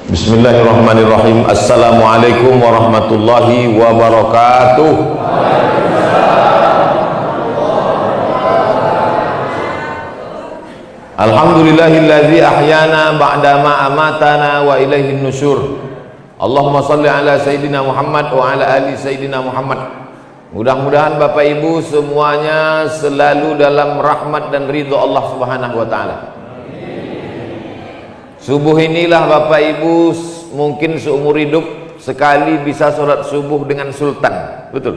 Bismillahirrahmanirrahim. Assalamualaikum warahmatullahi wabarakatuh. Alhamdulillahilladzi ahyana ba'dama amatana wa ilaihin nusyur. Allahumma salli ala Sayyidina Muhammad wa ala ali Sayyidina Muhammad. Mudah-mudahan Bapak Ibu semuanya selalu dalam rahmat dan ridho Allah Subhanahu wa ta'ala. Subuh inilah Bapak Ibu mungkin seumur hidup sekali bisa sholat subuh dengan sultan. Betul?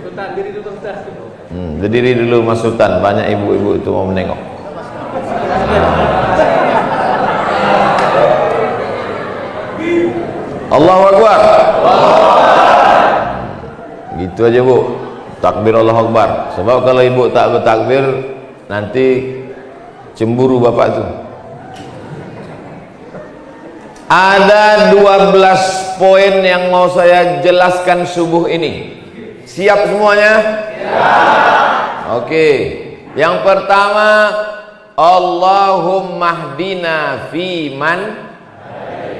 Sultan, diri dulu Ustaz. Berdiri dulu Mas Sultan, banyak ibu-ibu itu mau menengok. Allahu Akbar. Gitu aja Bu, takbir Allahu Akbar. Sebab kalau ibu tak bertakbir nanti cemburu bapak tuh. Ada 12 poin yang mau saya jelaskan subuh ini. Siap semuanya? Siap. Oke. Yang pertama, Allahumma hdina fiman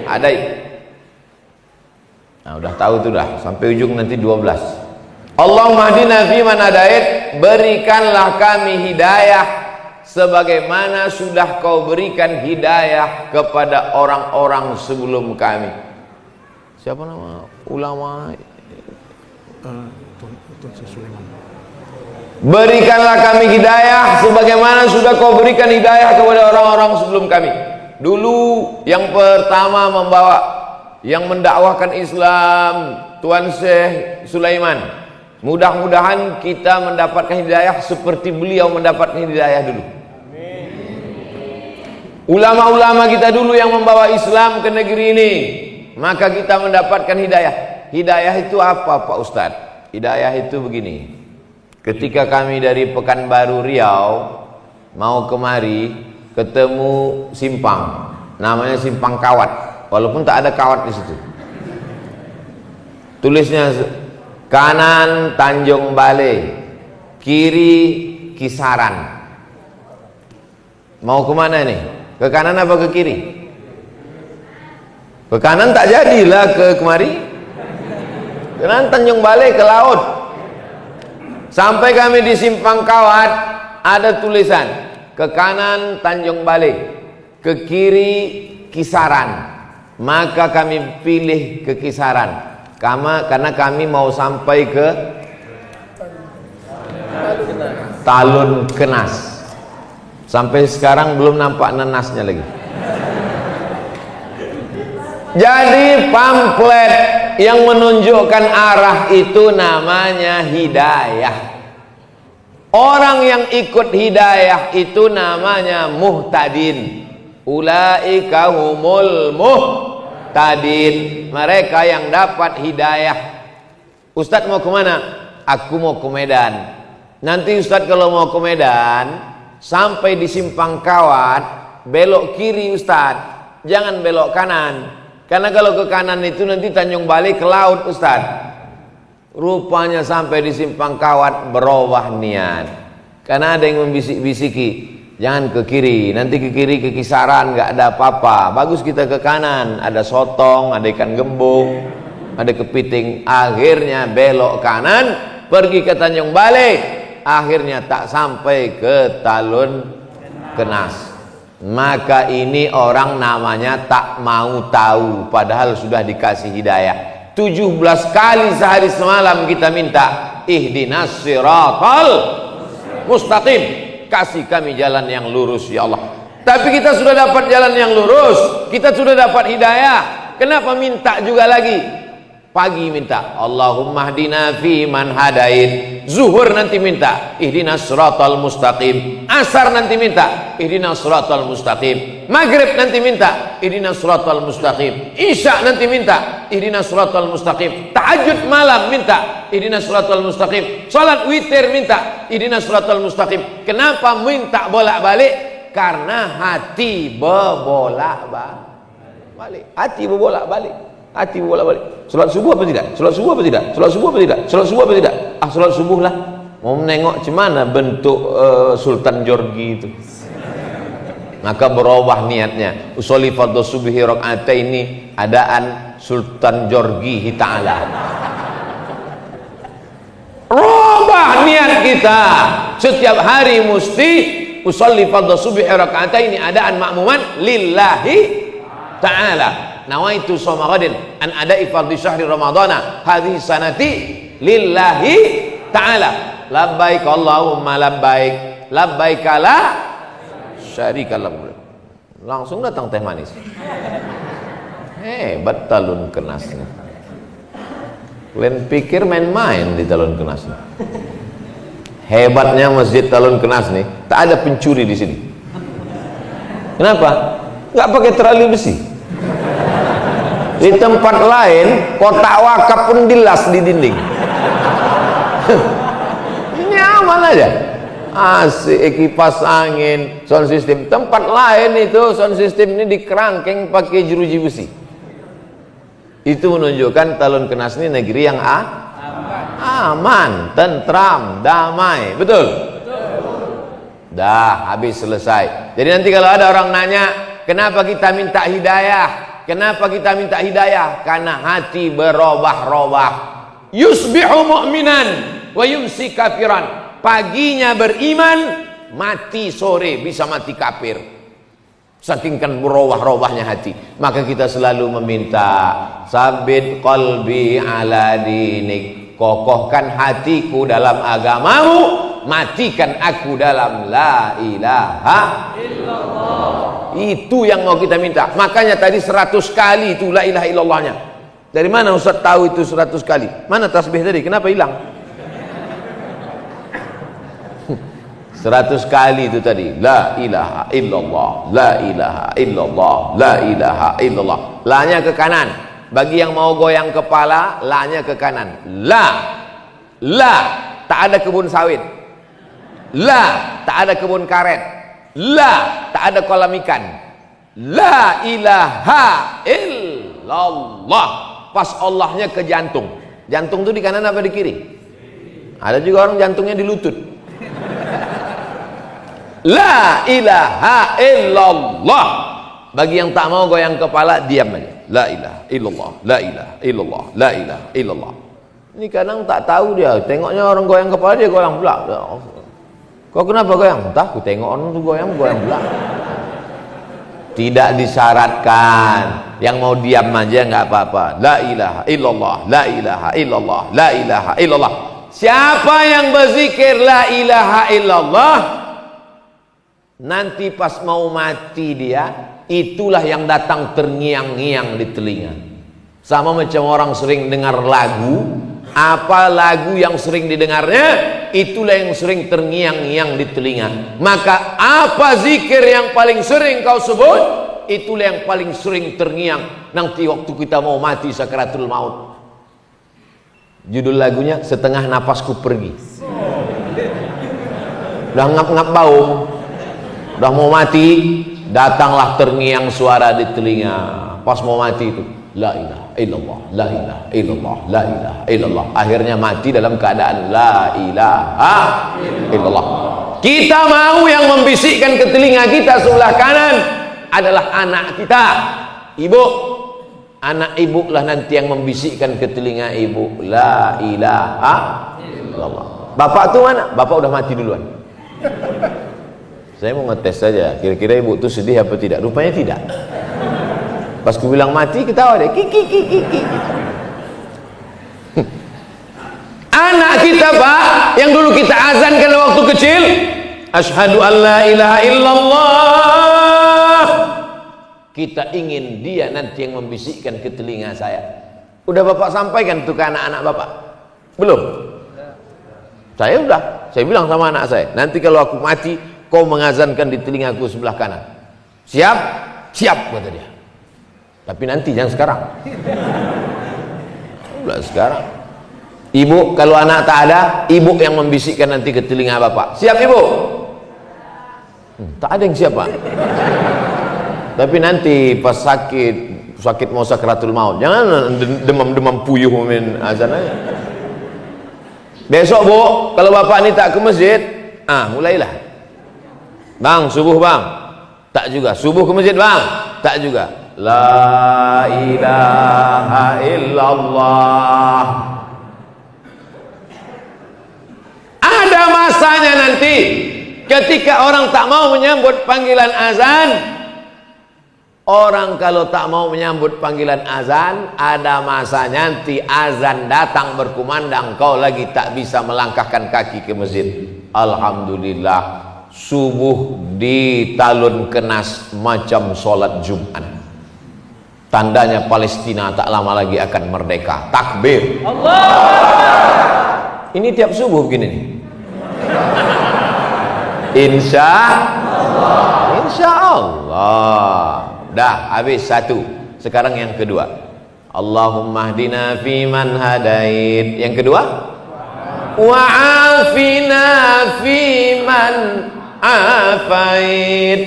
hadait. Nah, udah tahu tuh dah, sampai ujung nanti 12. Allahumma hdina fiman hadait, berikanlah kami hidayah sebagaimana sudah kau berikan hidayah kepada orang-orang sebelum kami. Siapa nama ulama? Berikanlah kami hidayah sebagaimana sudah kau berikan hidayah kepada orang-orang sebelum kami. Dulu yang pertama yang mendakwahkan Islam Tuan Syekh Sulaiman. Mudah-mudahan kita mendapatkan hidayah seperti beliau mendapatkan hidayah dulu. Ulama-ulama kita dulu yang membawa Islam ke negeri ini, maka kita mendapatkan hidayah. Hidayah itu apa Pak Ustadz? Hidayah itu begini. Ketika kami dari Pekanbaru Riau mau kemari, ketemu simpang, namanya Simpang Kawat, walaupun tak ada kawat di situ. Tulisnya kanan Tanjung Balai, kiri Kisaran. Mau kemana nih? Ke kanan apa ke kiri? Ke kanan tak jadilah ke kemari. Ke kanan Tanjung Balai ke laut. Sampai kami di Simpang Kawat ada tulisan ke kanan Tanjung Balai, ke kiri Kisaran. Maka kami pilih ke Kisaran. Karena kami mau sampai ke Talun Kenas. Sampai sekarang belum nampak nenasnya lagi. Jadi pamflet yang menunjukkan arah itu namanya hidayah. Orang yang ikut hidayah itu namanya muhtadin. Ulaika humul muhtadin. Mereka yang dapat hidayah. Ustadz mau kemana? Aku mau ke Medan. Nanti Ustadz kalau mau ke Medan, sampai di Simpang Kawat, belok kiri Ustadz, jangan belok kanan. Karena kalau ke kanan itu nanti Tanjung Balai ke laut Ustadz. Rupanya sampai di Simpang Kawat berubah niat. Karena ada yang membisik-bisiki, jangan ke kiri, nanti ke kiri ke Kisaran nggak ada apa-apa. Bagus kita ke kanan, ada sotong, ada ikan gembung, ada kepiting. Akhirnya belok kanan, pergi ke Tanjung Balai. Akhirnya tak sampai ke Talun Kenas. Maka ini orang namanya tak mau tahu, padahal sudah dikasih hidayah. 17 kali sehari semalam kita minta ihdinas siratal mustaqim, kasih kami jalan yang lurus ya Allah. Tapi kita sudah dapat jalan yang lurus, kita sudah dapat hidayah, kenapa minta juga lagi? Pagi minta Allahumma hdina fi man hadait, zuhur nanti minta ihdinas siratal mustaqim, asar nanti minta ihdinas siratal mustaqim, maghrib nanti minta ihdinas siratal mustaqim, isya nanti minta ihdinas siratal mustaqim, tahajud malam minta ihdinas siratal mustaqim, salat witir minta ihdinas siratal mustaqim. Kenapa minta bolak-balik? Karena hati berbolak-balik. Hati berbolak-balik. Hati bolak-balik. Salat subuh apa tidak? Salat subuh apa tidak? Salat subuh apa tidak? Salat subuh apa tidak? Ah, salat subuh lah. Mau menengok cemana bentuk Sultan Jorgi itu. maka berubah niatnya. Usolli fardhu subhi rakaataini adaan Sultan Jorgihi Ta'ala. Rubah niat kita. Setiap hari mesti usolli fardhu subhi rakaataini adaan makmuman lillahi ta'ala. Nawaitu shoma ghadin an ada'i fardhi syahri ramadhana hadhihi sanati lillahi ta'ala. Labbaik Allahumma labbaik, labbaik la syarika lak. Langsung datang teh manis. Hebat talun kenasnya. Kalian pikir main-main di talun kenas nih. Hebatnya masjid talun kenas nih, tak ada pencuri di sini. Kenapa? Nggak pakai terali besi. Di tempat lain kotak wakaf pun dilas di dinding. Nyaman aja. Asik, kipas angin, sound system. Tempat lain itu sound system ini dikerangkeng pakai jeruji besi. Itu menunjukkan talun kenas ini negeri yang aman, tentram, damai. Betul? Dah habis, selesai. Jadi nanti kalau ada orang nanya, kenapa kita minta hidayah? Kenapa kita minta hidayah? Karena hati berubah-ubah. Yusbihu mu'minan wa yumsi kafiran. Paginya beriman, mati sore bisa mati kafir. Saking kan berubah-ubahnya hati. Maka kita selalu meminta, sabit qalbi ala dinik. Kokohkan hatiku dalam agamamu, matikan aku dalam la ilaha illallah. Itu yang mau kita minta. Makanya tadi 100 kali itu la ilaha illallahnya. Dari mana Ustaz tahu itu 100 kali? Mana tasbih tadi? Kenapa hilang? 100 kali itu tadi. La ilaha illallah, la ilaha illallah, la ilaha illallah. La-nya ke kanan. Bagi yang mau goyang kepala, la-nya ke kanan. La, tak ada kebun sawit. La, tak ada kebun karet. La, tak ada kolam ikan. La ilaha illallah. Pas Allahnya ke jantung. Jantung itu di kanan apa di kiri? Ada juga orang jantungnya di lutut. La ilaha illallah. Bagi yang tak mau goyang kepala, diam aja. La ilaha illallah, la ilaha illallah, la ilaha illallah. Ini kadang tak tahu dia. Tengoknya orang goyang kepala, dia goyang pula. Kau kenapa goyang? Entah, aku tengok orang tu goyang pula. Tidak disyaratkan. Yang mau diam aja nggak apa-apa. La ilaha illallah, la ilaha illallah, la ilaha illallah. Siapa yang berzikir la ilaha illallah, nanti pas mau mati dia, itulah yang datang terngiang-ngiang di telinga. Sama macam orang sering dengar lagu, apa lagu yang sering didengarnya, itulah yang sering terngiang-ngiang di telinga. Maka apa zikir yang paling sering kau sebut, itulah yang paling sering terngiang nanti waktu kita mau mati sakaratul maut. Judul lagunya Setengah Napasku Pergi. Udah ngap-ngap bau, udah mau mati, datanglah terngiang suara di telinga. Pas mau mati itu, la ilaha illallah, la ilaha illallah, la ilaha illallah. Akhirnya mati dalam keadaan la ilaha illallah. Kita mau yang membisikkan ke telinga kita sebelah kanan adalah anak kita, ibu. Anak ibu lah nanti yang membisikkan ke telinga ibu, la ilaha illallah. Bapak tuh mana? Bapak udah mati duluan. Saya mau ngetes saja, kira-kira ibu tuh sedih apa tidak? Rupanya tidak. Pas ku bilang mati, ketawa deh. Kiki. Anak kita, Pak, yang dulu kita azankan waktu kecil, asyhadu an la ilaha illallah. Kita ingin dia nanti yang membisikkan ke telinga saya. Udah Bapak sampaikan tuh ke anak-anak Bapak? Belum? Saya udah. Saya bilang sama anak saya, nanti kalau aku mati, kau mengazankan di telingaku sebelah kanan. Siap? Siap, kata dia. Tapi nanti, jangan sekarang. Udah sekarang. Ibu, kalau anak tak ada, ibu yang membisikkan nanti ke telinga Bapak. Siap, Ibu? Tak ada yang siap, Pak. Tapi nanti pas sakit mau sakaratul maut, jangan demam-demam puyuh min azan aja. Besok Bu, kalau Bapak ini tak ke masjid, mulailah. Bang, subuh bang, Tak juga. Subuh ke masjid bang? Tak juga. La ilaha illallah. Ada masanya nanti ketika orang tak mau menyambut panggilan azan. Orang kalau tak mau menyambut panggilan azan, ada masanya nanti azan datang berkumandang, kau lagi tak bisa melangkahkan kaki ke masjid. Alhamdulillah, subuh di talun kenas macam sholat Jumat. Tandanya Palestina tak lama lagi akan merdeka. Takbir. Allah. Ini tiap subuh begini nih. Insya Allah. Dah habis satu. Sekarang yang kedua. Allahumma hdina fiman hadait. Yang kedua, wa'afina fiman afait.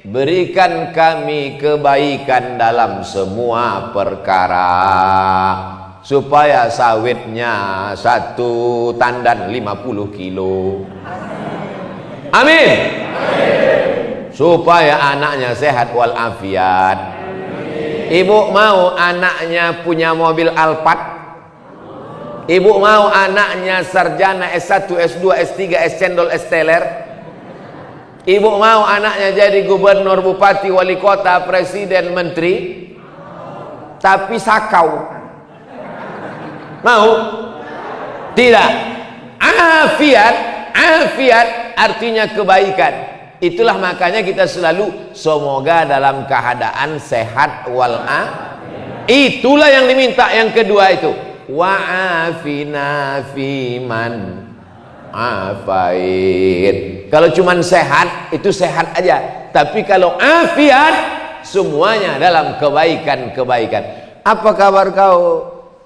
Berikan kami kebaikan dalam semua perkara, supaya sawitnya satu tandan 50 kilo. Amin. Supaya anaknya sehat walafiat. Ibu mau anaknya punya mobil Alphard? Ibu mau anaknya sarjana S1, S2, S3, S cendol, S teler? Ibu mau anaknya jadi gubernur, bupati, wali kota, presiden, menteri? Tapi sakau. Mau? Tidak. Afiat artinya kebaikan. Itulah makanya kita selalu semoga dalam keadaan sehat walafiat. Itulah yang diminta. Yang kedua itu wa'afina fiman afait. Kalau cuman sehat itu sehat aja, tapi kalau afiat semuanya dalam kebaikan-kebaikan. Apa kabar kau?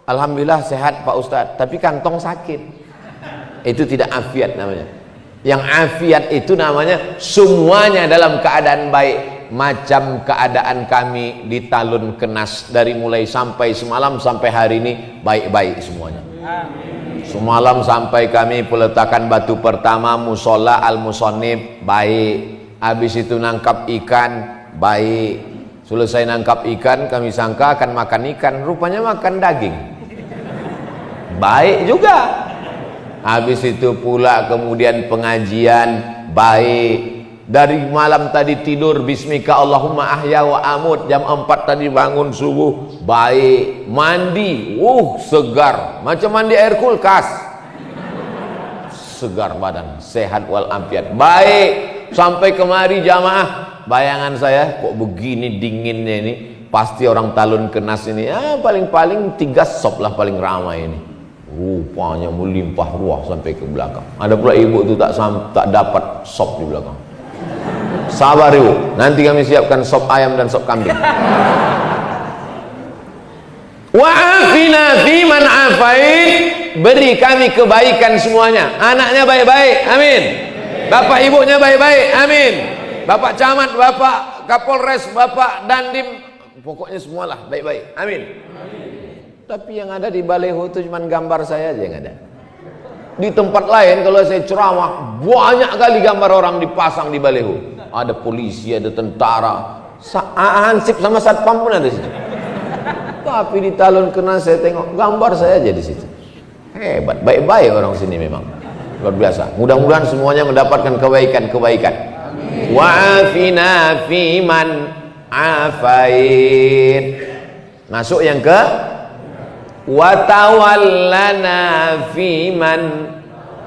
Alhamdulillah sehat Pak Ustadz, tapi kantong sakit. Itu tidak afiat namanya. Yang afiat itu namanya semuanya dalam keadaan baik. Macam keadaan kami di talun kenas dari mulai sampai semalam sampai hari ini baik-baik semuanya. Semalam sampai kami peletakan batu pertama musola al-musonib baik. Habis itu nangkap ikan baik. Selesai nangkap ikan kami sangka akan makan ikan, rupanya makan daging. Baik juga. Habis itu pula kemudian pengajian baik. Dari malam tadi tidur bismika Allahumma ahya wa amut, jam 4 tadi bangun subuh baik. Mandi segar macam mandi air kulkas, segar badan, sehat walafiat baik. Sampai kemari jamaah, bayangan saya kok begini dinginnya ini, pasti orang talun kenas ini paling-paling 3 sop lah paling ramai ini. Rupanya melimpah ruah sampai ke belakang. Ada pula ibu tu tak dapat sop di belakang. Sabar ibu, nanti kami siapkan sop ayam dan sop kambing. Wa'afina fiman afait. Beri kami kebaikan semuanya. Anaknya baik-baik, amin. Bapak ibunya baik-baik, amin. Bapak camat, bapak kapolres, bapak dandim, pokoknya semualah baik-baik, amin. Tapi yang ada di baleho itu cuma gambar saya aja yang ada. Di tempat lain kalau saya ceramah banyak kali gambar orang dipasang di baleho. Ada polisi, ada tentara, Hansip sama satpam pun ada di situ. Tapi di talun kenas saya tengok gambar saya aja di situ. Hebat, baik-baik orang sini memang. Luar biasa. Mudah-mudahan semuanya mendapatkan kebaikan-kebaikan. Wa'afina fiman afait. Masuk yang ke watawallana fiman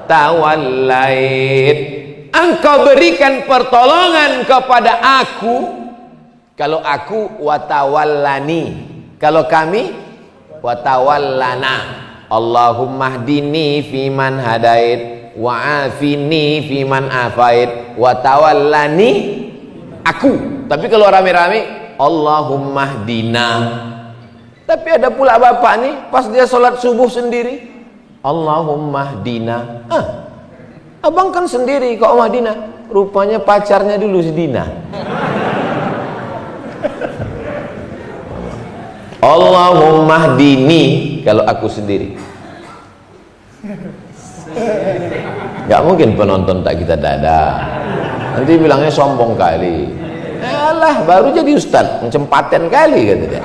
tawallait. Engkau berikan pertolongan kepada aku. Kalau aku watawallani, kalau kami watawallana. Allahumma hdini fiman hadait wa'afini fiman afait watawallani aku. Tapi kalau rame-rame Allahumma hdina. Tapi ada pula bapak nih pas dia sholat subuh sendiri Allahumma hdina. Abang kan sendiri kok Madinah. Rupanya pacarnya dulu si Dina. Allahumma hdini kalau aku sendiri. Gak mungkin penonton tak kita dada. Nanti bilangnya sombong kali. Alah, baru jadi ustaz, macam paten kali kata dia.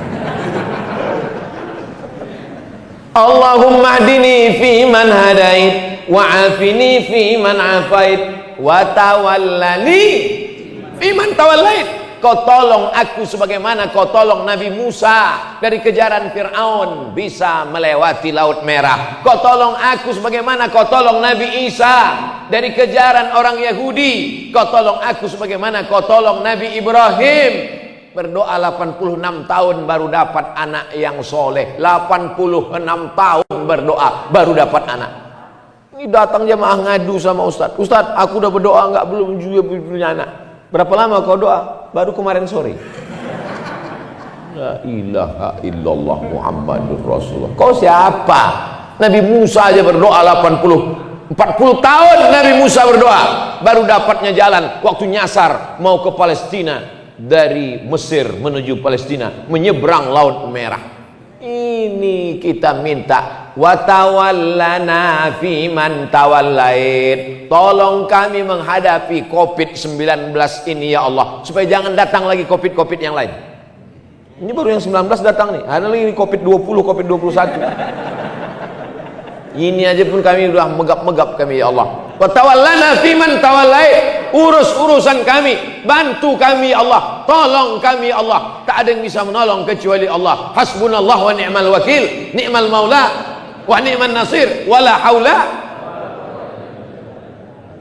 Allahumma hdini fi man hadait wa afini fi man afait wa tawallani fi man tawallait. Kau tolong aku sebagaimana kau tolong Nabi Musa dari kejaran Fir'aun bisa melewati Laut Merah. Kau tolong aku sebagaimana kau tolong Nabi Isa dari kejaran orang Yahudi. Kau tolong aku sebagaimana kau tolong Nabi Ibrahim. Berdoa 86 tahun baru dapat anak yang soleh. 86 tahun berdoa baru dapat anak. Ini datang jemaah ngadu sama Ustaz. Ustaz, aku udah berdoa enggak, belum juga punya anak. Berapa lama kau doa? Baru kemarin sore. La ilaha illallah Muhammadur Rasulullah. Kau siapa? Nabi Musa aja berdoa 40 tahun Nabi Musa berdoa baru dapatnya jalan waktu nyasar mau ke Palestina, dari Mesir menuju Palestina menyeberang Laut Merah. Ini kita minta wa tawallana fi man tawallait. Tolong kami menghadapi Covid-19 ini ya Allah, supaya jangan datang lagi Covid yang lain. Ini baru yang 19 datang nih, ada lagi Covid-20, Covid-21. Ini aja pun kami sudah megap-megap kami ya Allah. Wa tawallana fi man tawallait. Urus urusan kami, bantu kami ya Allah, tolong kami ya Allah. Tak ada yang bisa menolong kecuali Allah. Hasbunallah wa ni'mal wakil, ni'mal maula wa ni'man nasir, wala haula.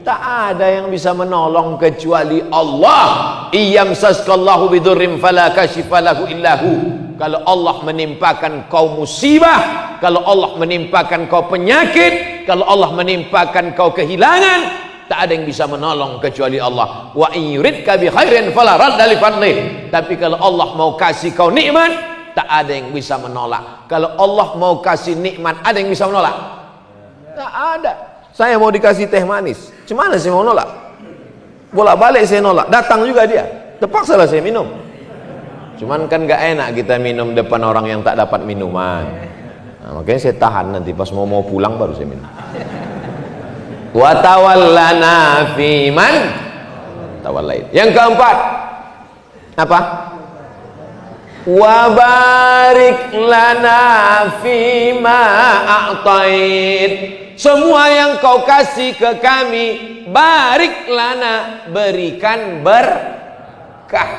Tak ada yang bisa menolong kecuali Allah. Iyamsaskallahu bidurrim fala kashifa lahu illahu. Kalau Allah menimpakan kau musibah, kalau Allah menimpakan kau penyakit, kalau Allah menimpakan kau kehilangan, tak ada yang bisa menolong kecuali Allah. Wa in yuridka bi khairin fala radda li fadlih. Tapi kalau Allah mau kasih kau nikmat, tak ada yang bisa menolak. Kalau Allah mau kasih nikmat, ada yang bisa menolak? Tak ada. Saya mau dikasih teh manis, gimana sih mau nolak? Bolak-balik saya nolak, datang juga dia, terpaksa lah saya minum. Cuman kan gak enak kita minum depan orang yang tak dapat minuman. Nah, makanya saya tahan, nanti pas mau pulang baru saya minum. Wa tawallana fi man tawallait. Yang keempat apa? Wa barik lana fi ma a'tait. Semua yang kau kasih ke kami, barik lana, berikan berkah.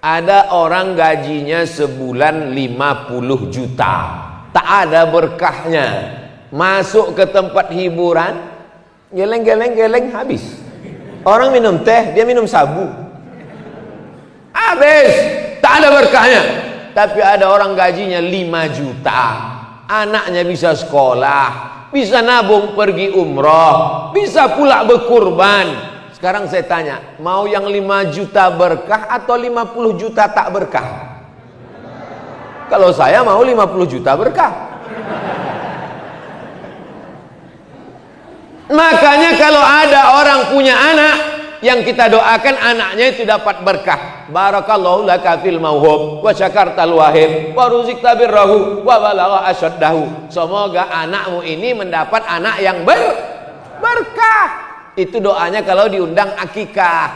Ada orang gajinya sebulan 50 juta, tak ada berkahnya. Masuk ke tempat hiburan, geleng habis. Orang minum teh, dia minum sabu, habis, tak ada berkahnya. Tapi ada orang gajinya 5 juta, anaknya bisa sekolah, bisa nabung pergi umroh, bisa pula berkurban. Sekarang saya tanya, mau yang 5 juta berkah atau 50 juta tak berkah? Kalau saya mau 50 juta berkah. Makanya kalau ada orang punya anak, yang kita doakan anaknya itu dapat berkah. Barakallahu laka fil mauhub wa syakartal wahib wa ruzikta birrahu wa balagha asyaddahu. Semoga anakmu ini mendapat anak yang berkah. Itu doanya kalau diundang akikah.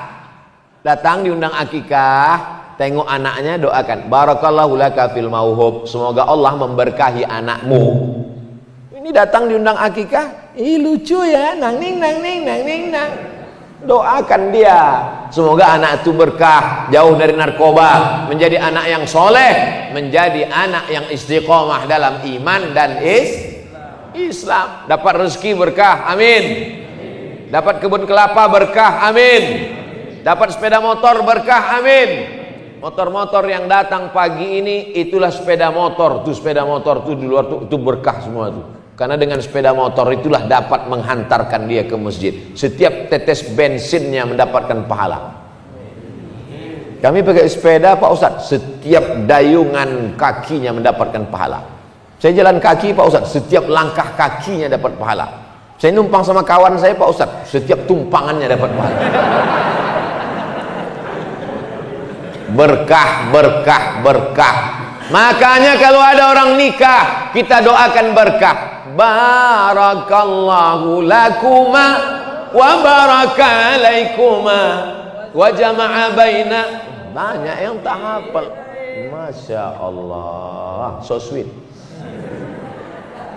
Datang diundang akikah, tengok anaknya, doakan barakallahu laka fil mauhub, semoga Allah memberkahi anakmu. Ini datang diundang akikah, lucu ya, nang ning. Doakan dia, semoga anak itu berkah, jauh dari narkoba, menjadi anak yang soleh, menjadi anak yang istiqomah dalam iman dan Islam, dapat rezeki berkah, amin. Dapat kebun kelapa berkah, amin. Dapat sepeda motor berkah, amin. Motor-motor yang datang pagi ini, itulah sepeda motor. Tuh sepeda motor tuh di luar tuh, itu berkah semua tuh. Karena dengan sepeda motor itulah dapat menghantarkan dia ke masjid. Setiap tetes bensinnya mendapatkan pahala. Kami pakai sepeda Pak Ustadz, setiap dayungan kakinya mendapatkan pahala. Saya jalan kaki Pak Ustadz, setiap langkah kakinya dapat pahala. Saya numpang sama kawan saya Pak Ustadz, setiap tumpangannya dapat pahala. Berkah. Makanya kalau ada orang nikah, kita doakan berkah. Barakallahu lakuma wa baraka alaikuma wa jama'a baina Banyak yang tak hafal. Masya Allah, so sweet.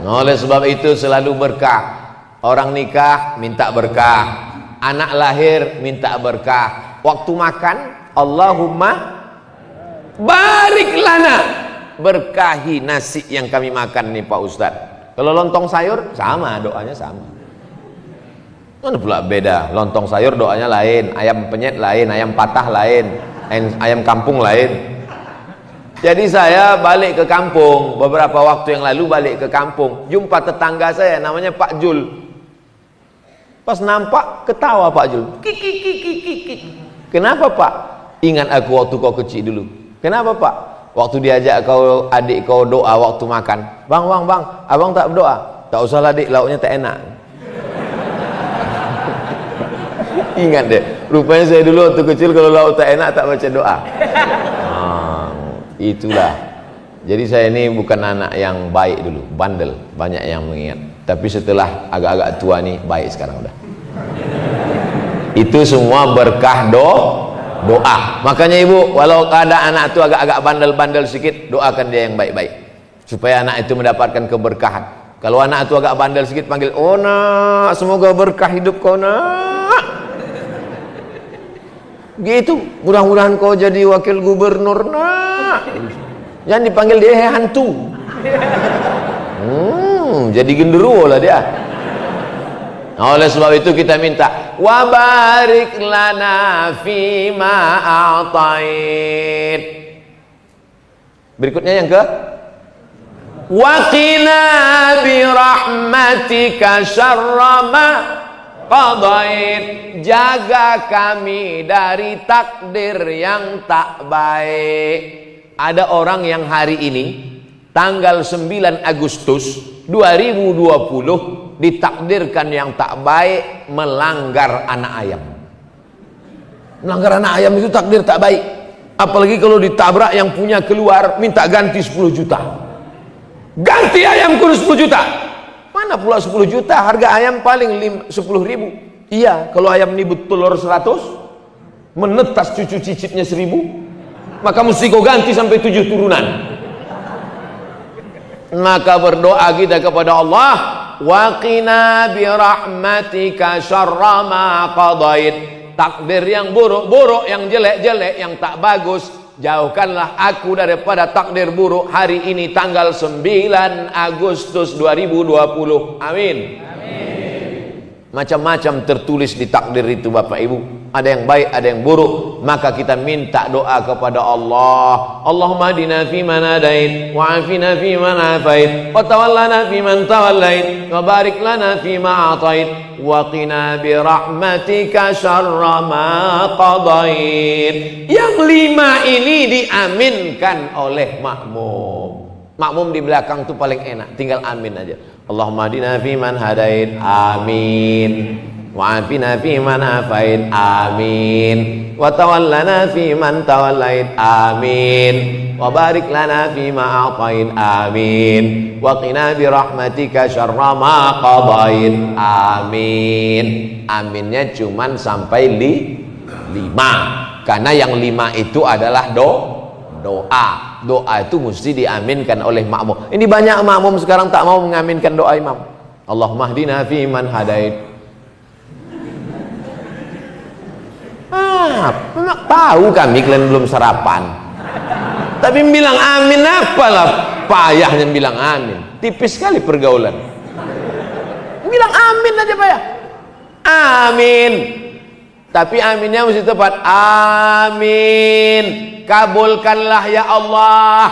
Oleh sebab itu selalu berkah. Orang nikah minta berkah, anak lahir minta berkah, waktu makan Allahumma barik lana, berkahi nasi yang kami makan nih Pak Ustadz. Kalau lontong sayur sama, doanya sama. Mana pula beda, lontong sayur doanya lain, ayam penyet lain, ayam patah lain, ayam kampung lain. Jadi saya balik ke kampung beberapa waktu yang lalu, balik ke kampung, jumpa tetangga saya namanya Pak Jul. Pas nampak ketawa Pak Jul. Kiki. Kenapa Pak? Ingat aku waktu kau kecil dulu. Kenapa Pak? Waktu diajak kau adik kau doa waktu makan. Bang, abang tak berdoa. Tak usah lah dik, lauknya tak enak. Ingat deh, rupanya saya dulu waktu kecil kalau lauk tak enak tak baca doa. Itulah. Jadi saya ini bukan anak yang baik dulu, bandel, banyak yang mengingat. Tapi setelah agak-agak tua nih, baik sekarang udah. Itu semua berkah doa. Makanya ibu, walau ada anak itu agak-agak bandel-bandel sedikit, doakan dia yang baik-baik, supaya anak itu mendapatkan keberkahan. Kalau anak itu agak bandel sedikit, panggil, oh nak, semoga berkah hidup kau nak. Gitu, mudah-mudahan kau jadi wakil gubernur nak. Jangan dipanggil dia hantu. Jadi genderuwo lah dia. Nah, oleh sebab itu kita minta wa barik lana fima a'tait. Berikutnya yang ke wa qina bi rahmatika syarra ma qadait. Jaga kami dari takdir yang tak baik. Ada orang yang hari ini tanggal 9 Agustus 2020 ditakdirkan yang tak baik, melanggar anak ayam. Melanggar anak ayam itu takdir tak baik. Apalagi kalau ditabrak yang punya keluar minta ganti 10 juta. Ganti ayam kudu 10 juta. Mana pula 10 juta, harga ayam paling 10.000. Iya, kalau ayam ini bertelur 100, menetas cucu cicitnya 1.000, maka mesti kau ganti sampai 7 turunan. Maka berdoa kita kepada Allah, wa qina bi rahmatika syarra ma qadait. Takdir yang buruk-buruk, yang jelek-jelek, yang tak bagus, jauhkanlah aku daripada takdir buruk hari ini tanggal 9 Agustus 2020. Amin. Macam-macam tertulis di takdir itu Bapak Ibu. Ada yang baik, ada yang buruk. Maka kita minta doa kepada Allah. Allahumma hadina fi man hadait, wa afina fi man afait, wa tawallana fi man tawallait, wa barik lana fi ma atait, wa qina bi rahmatika syarra ma qadait. Yang 5 ini diaminkan oleh makmum. Makmum di belakang itu paling enak, tinggal amin aja. Allahumma hadina fi man hadait, amin. Wa afina fi man afait, amin. Wa tawallana fi man tawallait, amin. Wa barik lana fi ma atait, amin. Wa qina bi rahmatika syarra ma qadait, amin. Aminnya cuman sampai 5. Karena yang 5 itu adalah doa. Doa itu mesti diaminkan oleh makmum. Ini banyak makmum sekarang tak mau mengaminkan doa imam. Allahumma hdina fi man hadait. Tahu kami kalian belum sarapan, tapi bilang amin apalah payahnya bilang amin. Tipis sekali pergaulan. Bilang amin aja payah. Amin. Tapi aminnya mesti tepat. Amin. Kabulkanlah ya Allah.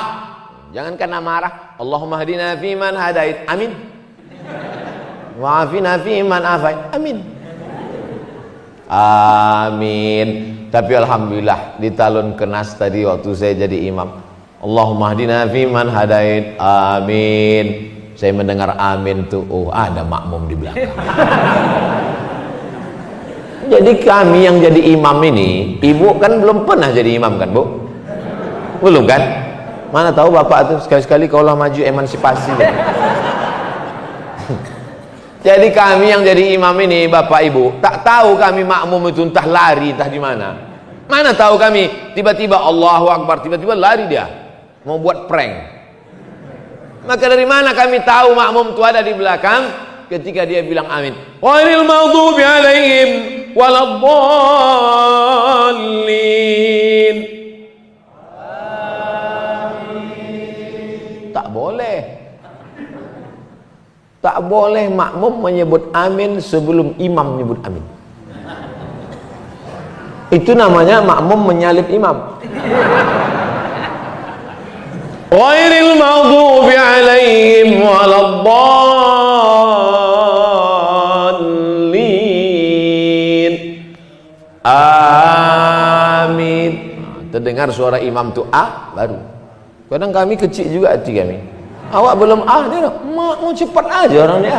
Jangan kena marah. Allahumma hadina fi man hadait. Amin. Wa afina fi man afait. Amin. Amin. Tapi alhamdulillah di talun kenas tadi waktu saya jadi imam, Allahumma hadina fi man hadait. Amin. Saya mendengar amin tuh, oh ada makmum di belakang. Jadi kami yang jadi imam ini, ibu kan belum pernah jadi imam kan Bu? Belum kan? Mana tahu bapak tuh sekali-sekali kaulah maju emansipasi. Jadi kami yang jadi imam ini bapak ibu, tak tahu kami makmum itu entah lari entah di mana. Mana tahu kami, tiba-tiba Allahu Akbar, tiba-tiba lari dia mau buat prank. Maka dari mana kami tahu makmum itu ada di belakang ketika dia bilang amin? Ghairil maghdubi alaihim waladdallin. Tak boleh. Tak boleh makmum menyebut amin sebelum imam menyebut amin. Itu namanya makmum menyalip imam. Ghairil maghdubi alaihim waladdallin. Amin. Terdengar suara imam tu baru. Kadang kami kecil juga hati kami. Awak belum dia nak, mak mau cepat aja orang ni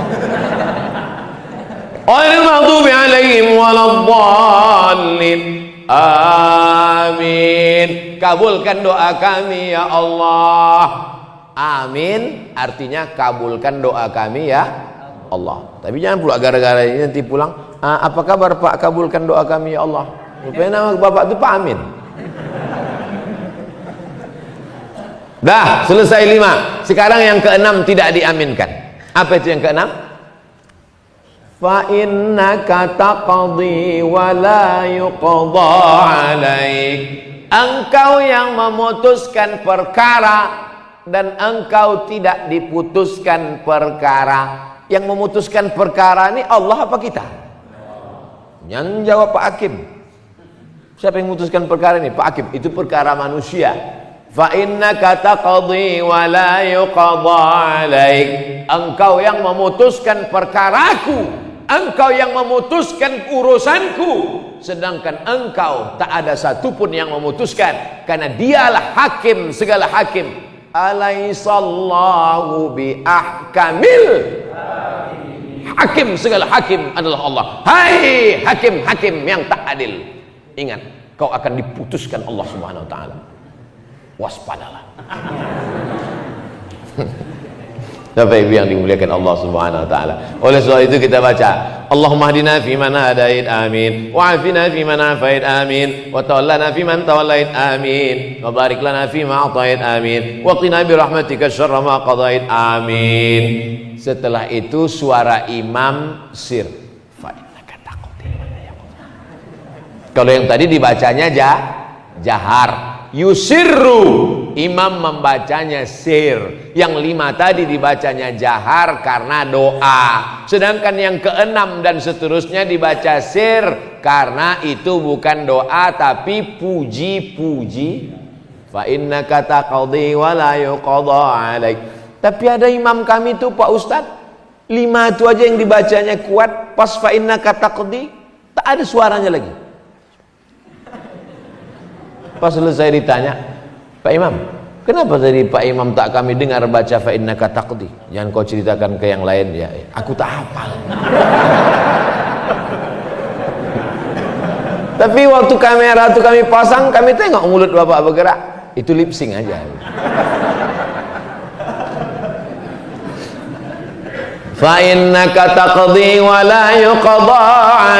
Ghairil maghdubi alaihim waladdallin. Amin. Kabulkan doa kami ya Allah. Amin artinya kabulkan doa kami ya Allah. Tapi jangan pula gara-gara ini nanti pulang, apa kabar Pak, kabulkan doa kami ya Allah. Rupanya nama bapak itu Pak Amin. Dah selesai 5. Sekarang yang ke-6 tidak diaminkan. Apa itu yang ke-6? Fa innaka taqdi wa la yuqda alaik. Engkau yang memutuskan perkara dan engkau tidak diputuskan perkara. Yang memutuskan perkara ini Allah apa kita? Yang jawab Pak Hakim. Siapa yang memutuskan perkara ini? Pak Hakim. Itu perkara manusia. Fa innaka taqdi wa la yuqda alaik. Engkau yang memutuskan perkaraku, engkau yang memutuskan urusanku, sedangkan engkau tak ada satupun yang memutuskan, karena dialah hakim segala hakim. Alaihissallahu bi ahkamil hakim, segala hakim adalah Allah. Hai hakim-hakim yang tak adil, ingat kau akan diputuskan Allah Subhanahu wa taala. Waspadalah. Bapak Ibu yang dimuliakan Allah Subhanahu wa taala. Oleh sebab itu kita baca, Allahumma hdina fi man hadait, amin. Wa afina fi man afait, amin. Wa tawallana fi man tawallait, amin. Wa barik lana fi ma atait, amin. Wa qina bi rahmatika syarra ma qadait, amin. Setelah itu suara imam sir. Fa innaka taqdi. Kalau yang tadi dibacanya jahar. Yusirru, imam membacanya sir. Yang 5 tadi dibacanya jahar karena doa. Sedangkan yang ke-6 dan seterusnya dibaca sir karena itu bukan doa tapi puji-puji. Fa innaka taqdi wa la yuqda alaik. Tapi ada imam kami tuh Pak Ustadz, 5 itu aja yang dibacanya kuat, pas fa innaka taqdi tak ada suaranya lagi. Pas selesai ditanya, Pak Imam, kenapa tadi Pak Imam tak kami dengar baca fa innaka taqdi? Jangan kau ceritakan ke yang lain ya. Aku tak hafal. Tapi waktu kamera itu kami pasang, kami tengok mulut Bapak bergerak. Itu lip sync aja. Fa innaka taqdi wa la yuqda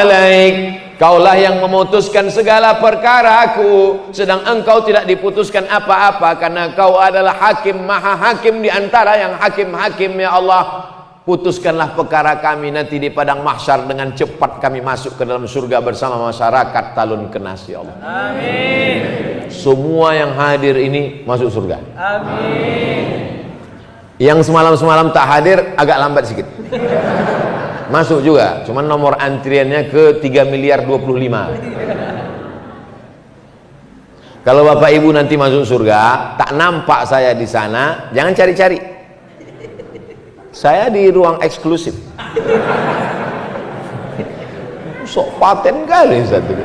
alaik. Kaulah yang memutuskan segala perkaraku, sedang engkau tidak diputuskan apa-apa, karena kau adalah hakim, maha hakim di antara yang hakim-hakim. Ya Allah, putuskanlah perkara kami nanti di padang mahsyar, dengan cepat kami masuk ke dalam surga bersama masyarakat Talun Kenas. Ya Allah, amin. Semua yang hadir ini masuk surga, amin. Yang semalam-semalam tak hadir agak lambat sedikit masuk juga, cuman nomor antriannya ke 3 miliar 25. Kalau Bapak Ibu nanti masuk surga tak nampak saya di sana, jangan cari-cari, saya di ruang eksklusif. Sok paten kali satu.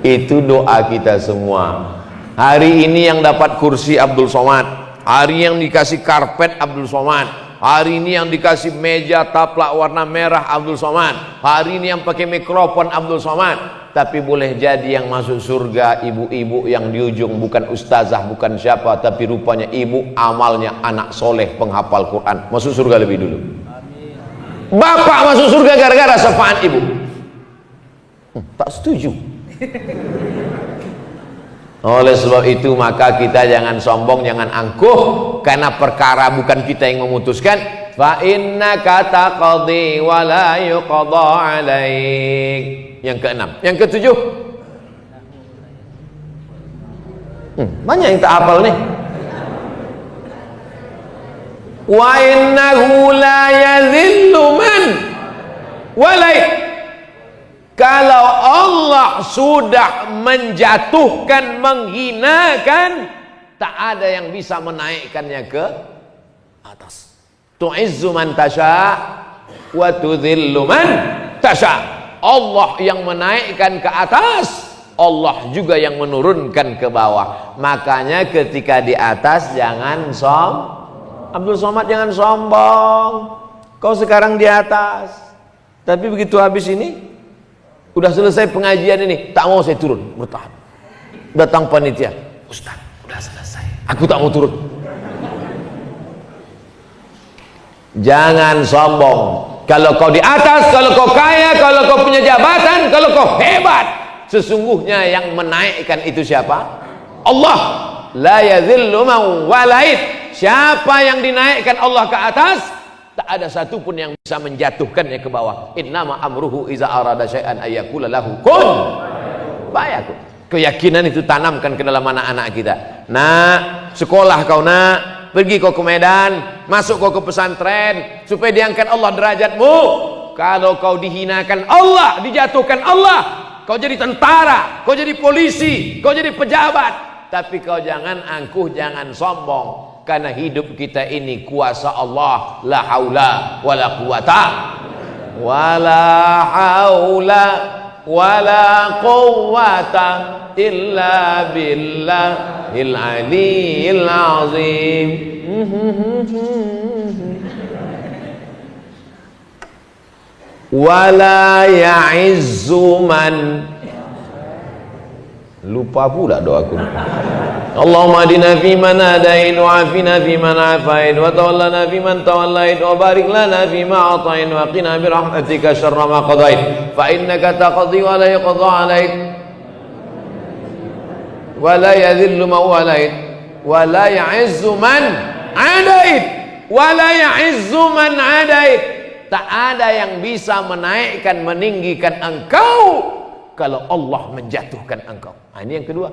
Itu doa kita semua. Hari ini yang dapat kursi Abdul Somad, hari yang dikasih karpet Abdul Somad, hari ini yang dikasih meja taplak warna merah Abdul Somad, hari ini yang pakai mikrofon Abdul Somad. Tapi boleh jadi yang masuk surga ibu-ibu yang di ujung bukan ustazah, bukan siapa, tapi rupanya ibu amalnya anak soleh penghafal Quran, masuk surga lebih dulu. Bapak masuk surga gara-gara syafaat ibu. Tak setuju. Oleh sebab itu maka kita jangan sombong, jangan angkuh, karena perkara bukan kita yang memutuskan. Fa innaka taqdi wa la yuqda alaik. Yang keenam. Yang ketujuh, banyak yang tak hafal nih. Wa innahu la yadhillu man walai. Kalau Allah sudah menjatuhkan, menghinakan, tak ada yang bisa menaikkannya ke atas. Tu'izzu man tasha wa tudhillu man tasha. Allah yang menaikkan ke atas, Allah juga yang menurunkan ke bawah. Makanya ketika di atas jangan Abdul Somad, jangan sombong. Kau sekarang di atas, tapi begitu habis ini, udah selesai pengajian ini, tak mau saya turun, bertahan. Datang panitia, Ustaz, udah selesai, aku tak mau turun. Jangan sombong. Kalau kau di atas, kalau kau kaya, kalau kau punya jabatan, kalau kau hebat, sesungguhnya yang menaikkan itu siapa? Allah. La yadhillu man walait. Siapa yang dinaikkan Allah ke atas, tak ada satupun yang bisa menjatuhkannya ke bawah. Innama amruhu iza arada syai'an ayyakula lahu kun fayakun. Keyakinan itu tanamkan ke dalam anak-anak kita. Nak, sekolah kau nak, pergi kau ke Medan, masuk kau ke pesantren, supaya diangkat Allah derajatmu. Kalau kau dihinakan Allah, dijatuhkan Allah, kau jadi tentara, kau jadi polisi, kau jadi pejabat, tapi kau jangan angkuh, jangan sombong. Karena hidup kita ini kuasa Allah. La haula wala quwata wala haula wala quwata illa billahil aliyil azim. Wala ya'izzu man, lupa pula doaku. Allahumma adina fi man hadain wa afina fi man afain wa tawallana fi man tawallait wa barik lana fi ma atain wa qina bi rahmatika syarra ma qadait fa innaka taqdi wa la yuqda alaik wa la yadhillu man walait wa la ya'izzu man adait wa la ya'izzu man adait. Tak ada yang bisa menaikkan, meninggikan engkau kalau Allah menjatuhkan engkau. Nah, ini yang kedua.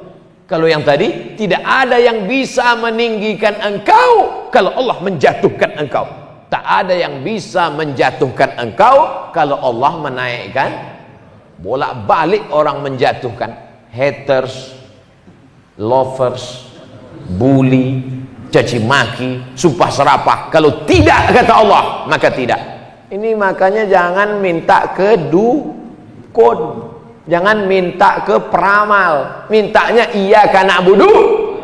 Kalau yang tadi, tidak ada yang bisa meninggikan engkau kalau Allah menjatuhkan engkau. Tak ada yang bisa menjatuhkan engkau kalau Allah menaikkan. Bolak-balik orang menjatuhkan. Haters, lovers, bully, caci maki, sumpah serapah. Kalau tidak kata Allah, maka tidak. Ini makanya jangan minta ke dukun. Jangan minta ke peramal, mintanya iyyaka na'budu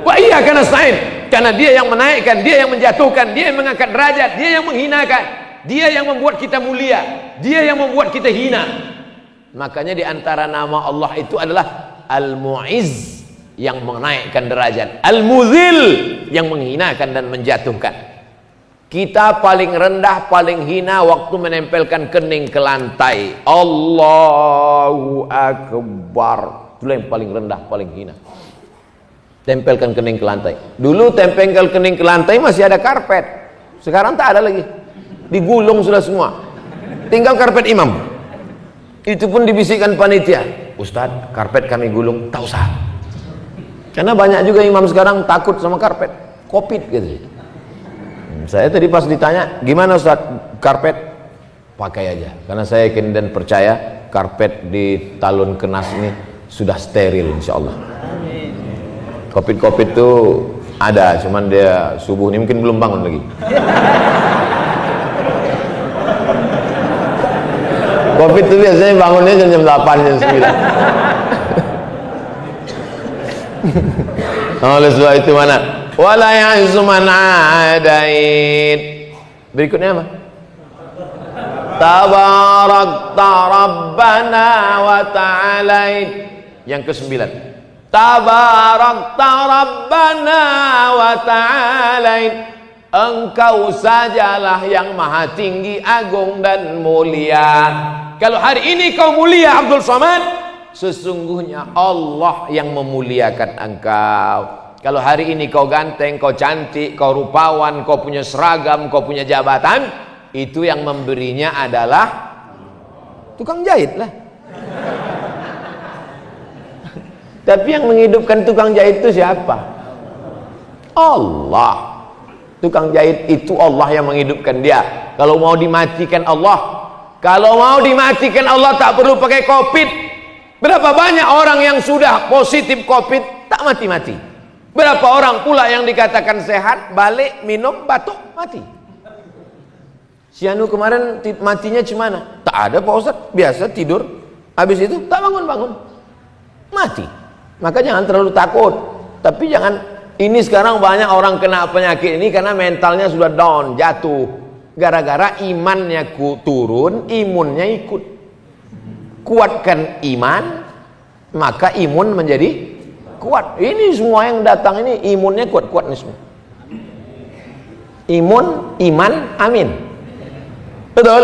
wa iyyaka nasta'in. Karena dia yang menaikkan, dia yang menjatuhkan, dia yang mengangkat derajat, dia yang menghinakan, dia yang membuat kita mulia, dia yang membuat kita hina. Makanya di antara nama Allah itu adalah Al-Mu'izz, yang menaikkan derajat, Al-Muzil, yang menghinakan dan menjatuhkan. Kita paling rendah, paling hina waktu menempelkan kening ke lantai. Allahu Akbar. Itulah yang paling rendah, paling hina. Tempelkan kening ke lantai. Dulu tempelkan kening ke lantai masih ada karpet. Sekarang tak ada lagi. Digulung sudah semua. Tinggal karpet imam. Itu pun dibisikkan panitia. Ustadz, karpet kami gulung. Tak usah. Karena banyak juga imam sekarang takut sama karpet. Covid gitu. Saya tadi pas ditanya, gimana Ustaz karpet? Pakai aja, karena saya yakin dan percaya karpet di Talun Kenas ini sudah steril insya Allah. Covid itu ada, cuman dia subuh ini mungkin belum bangun lagi. Covid itu biasanya bangunnya jam 8, jam 9. Oleh sebab itu mana? Wala ya'izzu man adait. Berikutnya apa? Tabarakta Rabbana wa ta'alait. Yang ke-9. Tabarakta Rabbana wa ta'alait. Engkau sajalah yang maha tinggi, agung dan mulia. Kalau hari ini kau mulia Abdul Somad, Sesungguhnya Allah yang memuliakan engkau. Kalau hari ini kau ganteng, kau cantik, kau rupawan, kau punya seragam, kau punya jabatan, itu yang memberinya adalah tukang jahit lah. Tapi yang menghidupkan tukang jahit itu siapa? Allah. Tukang jahit itu Allah yang menghidupkan dia. Kalau mau dimatikan Allah, tak perlu pakai COVID. Berapa banyak orang yang sudah positif COVID tak mati-mati? Berapa orang pula yang dikatakan sehat, balik minum batuk mati? Si Anu kemarin matinya cemana? Tak ada Pak Ustadz, biasa tidur, habis itu tak bangun-bangun, mati. Maka jangan terlalu takut. Tapi jangan, ini sekarang banyak orang kena penyakit ini karena mentalnya sudah down, jatuh. Gara-gara imannya turun, imunnya ikut. Kuatkan iman, maka imun menjadi kuat. Ini semua yang datang ini imunnya kuat-kuat nih semua. Imun, iman, amin. Betul?